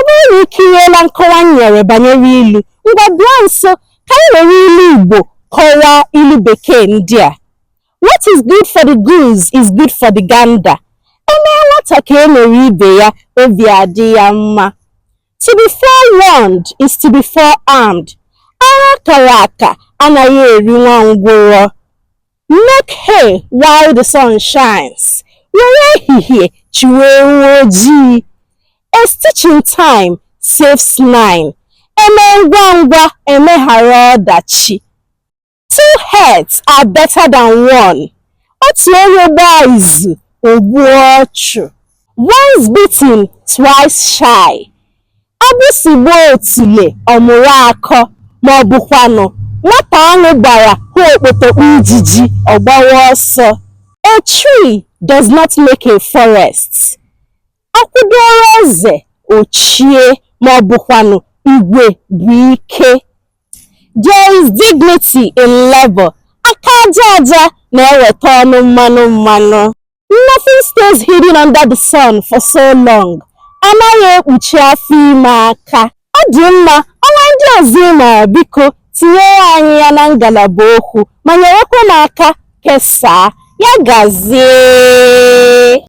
bụrụ na ike ireela nkọwa nyere banyere ilu, ngwa bịa nso ka anyị were ilu Igbo kọwaa ilu bekee ndị a. What is good for the goose is good for the gander. Emee nwata ka mere ibe ya, obi adị ya mma. To be forewarned is to be forearmed. Ara kara aka anaghị eri nwa ngwụrọ. Make hay while the sun shines. Were ehihie chiwe nwa ojii. A stitch in time saves 9. Eme ngwa ngwa emeghara ọdachi. 2 heads are better than 1. Otu onye gbaa izu ogbuo ọchụ. Once bitten, twice shy. Agbụsị gbuo otule ọmụrụ akọ, ma ọ bụkwanụ nwata aṅụ gbara hụ okpotokpo ijiji ọgbawa ọsọ. A tree does not make a forest. Akwụdoro eze ochie, ma ọ bụkwanụ igwe bụ ike. There is dignity in labor. Aka aja aja na-eweta ọnụ mmanụ mmanụ. Nothing stays hidden under the sun for so long. Anaghị ekpuchi afọ ime aka. Ọ dị mma, ọnwa ndị ọzọ ị maara, biko tinyere anyị ya na ngalaba okwu ma nyerekwa m aka kesaa. Ya gazie.